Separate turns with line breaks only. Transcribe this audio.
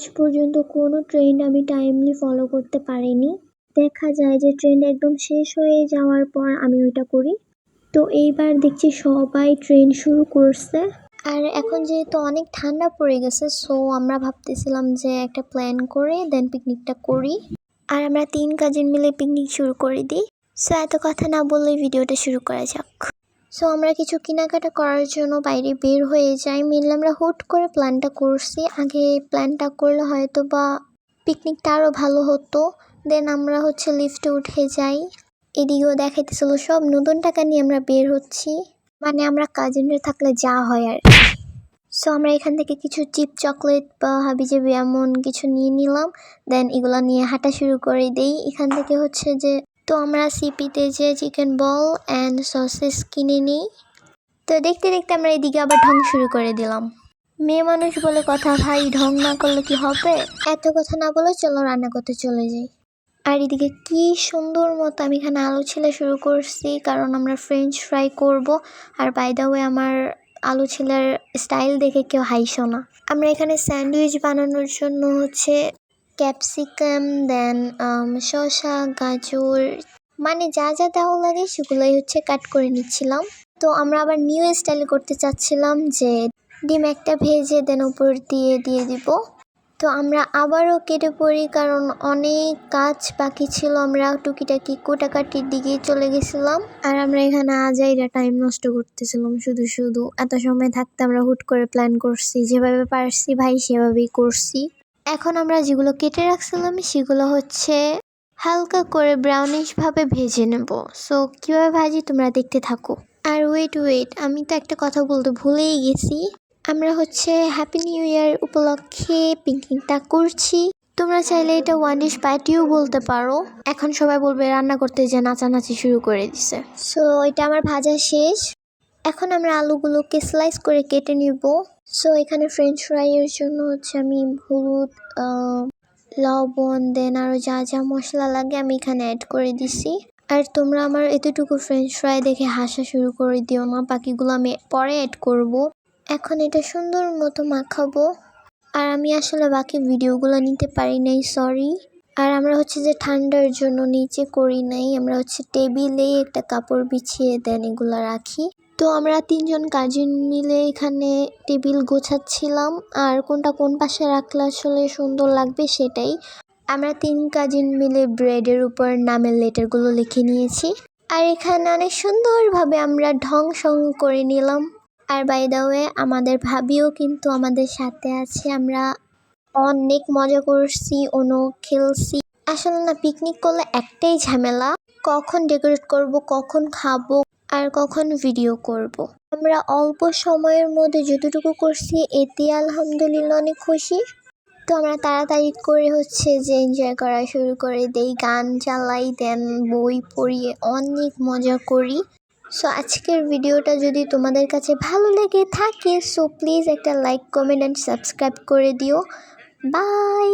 আজ পর্যন্ত কোনো ট্রেন্ড আমি টাইমলি ফলো করতে পারিনি। দেখা যায় যে ট্রেন্ড একদম শেষ হয়ে যাওয়ার পর আমি ওইটা করি। তো এইবার দেখছি সবাই ট্রেন্ড শুরু করছে। আর এখন যেহেতু অনেক ঠান্ডা পড়ে গেছে, সো আমরা ভাবতেছিলাম যে একটা প্ল্যান করে দেন পিকনিকটা করি। আর আমরা 3 কাজিন মিলে পিকনিক শুরু করে দিই। সো এত কথা না বললেই ভিডিওটা শুরু করা যাক। সো আমরা কিছু কেনাকাটা করার জন্য বাইরে বের হয়ে যাই। মেনলি আমরা হুট করে প্ল্যানটা করছি। আগে প্ল্যানটা করলে হয়তো বা পিকনিকটা আরও ভালো হতো। দেন আমরা লিফটে উঠে যাই। এদিকেও দেখাইতেছিল সব নতুন টাকা নিয়ে আমরা বের হচ্ছি। মানে আমরা কাজিনরা থাকলে যা হয় আর। সো আমরা এখান থেকে কিছু চিপ চকলেট বা হাবিজাবি এমন কিছু নিয়ে নিলাম। দেন এগুলো নিয়ে হাঁটা শুরু করে দিই। এখান থেকে যে তো আমরা সিপিতে যে চিকেন বল অ্যান্ড সসেস কিনে নিই। তো দেখতে দেখতে আমরা এদিকে আবার ঢং শুরু করে দিলাম। মেয়ে মানুষ বলে কথা, ভাই ঢং না করলে কি হবে? এত কথা না বলে চলো রান্না করতে চলে যাই। আর এদিকে কি সুন্দর মতো আমি এখানে আলু ছিলে শুরু করছি, কারণ আমরা ফ্রেঞ্চ ফ্রাই করব। আর বাই দ্য ওয়ে আমার আলু ছিলার স্টাইল দেখে কেউ হাইসো না। আমরা এখানে স্যান্ডউইচ বানানোর জন্য ক্যাপসিকাম, দেন শসা, গাজর, মানে যা যা দেওয়া লাগে সেগুলোই কাট করে নিচ্ছিলাম। তো আমরা আবার নিউ স্টাইল করতে চাচ্ছিলাম যে ডিম একটা ভেজে দেন উপর দিয়ে দিব। তো আমরা আবারও কেটে পড়ি, কারণ অনেক কাজ বাকি ছিল। আমরা টুকিটাকি কোটাকাটির দিকে চলে গেছিলাম। আর আমরা এখানে আজাইরা টাইম নষ্ট করতেছিলাম শুধু। এত সময় থাকতে আমরা হুট করে প্ল্যান করছি, যেভাবে পারছি ভাই সেভাবেই করছি। এখন আমরা যেগুলো কেটে রাখছিলাম সেগুলো হালকা করে ব্রাউনিশ ভাবে ভেজে নেব। সো কীভাবে ভাজি তোমরা দেখতে থাকো। আর ওয়েট আমি তো একটা কথা বলতে ভুলেই গেছি। আমরা হ্যাপি নিউ ইয়ার উপলক্ষে পিকনিকটা করছি। তোমরা চাইলে এটা ওয়ান ডিশ পার্টিও বলতে পারো। এখন সবাই বলবে রান্না করতে যে নাচানাচি শুরু করে দিছে। সো এটা আমার ভাজা শেষ। এখন আমরা আলুগুলোকে স্লাইস করে কেটে নিব। সো এখানে ফ্রেঞ্চ ফ্রাইয়ের জন্য আমি হলুদ, লবণ, দেন আরও যা যা মশলা লাগে আমি এখানে অ্যাড করে দিছি। আর তোমরা আমার এতটুকু ফ্রেঞ্চ ফ্রাই দেখে হাসা শুরু করে দিও না, বাকিগুলো আমি পরে অ্যাড করব। এখন এটা সুন্দর মতো মাখাবো। আর আমি আসলে বাকি ভিডিওগুলো নিতে পারি নাই, সরি। আর আমরা যে ঠান্ডার জন্য নিচে করি নাই, আমরা টেবিলে একটা কাপড় বিছিয়ে দেন এগুলো রাখি। তো আমরা 3 জন কাজিন মিলে এখানে টেবিল গোছাচ্ছিলাম। আর কোনটা কোন পাশে রাখলে আসলে সুন্দর লাগবে সেটাই। আমরা 3 কাজিন মিলে ব্রেডের উপর নামের লেটারগুলো লিখে নিয়েছি। আর এখানে অনেক সুন্দরভাবে আমরা ঢং সং করে নিলাম। আর বাই দ্য ওয়ে আমাদের ভাবিও কিন্তু আমাদের সাথে আছে। আমরা অনেক মজা করছি, খেলছি। আসলে না, পিকনিক করলে একটাই ঝামেলা, কখন ডেকোরেট করব, কখন খাবো, আর কখন ভিডিও করব। আমরা অল্প সময়ের মধ্যে যতটুকু করছি এতে আলহামদুলিল্লাহ অনেক খুশি। তো আমরা তাড়াতাড়ি করে যে এনজয় করা শুরু করে দেই, গান চালাই, দেন বই পড়িয়ে অনেক মজা করি। সো আজকের ভিডিওটা যদি তোমাদের কাছে ভালো লেগে থাকে, সো প্লিজ একটা লাইক, কমেন্ট অ্যান্ড সাবস্ক্রাইব করে দিও। বাই।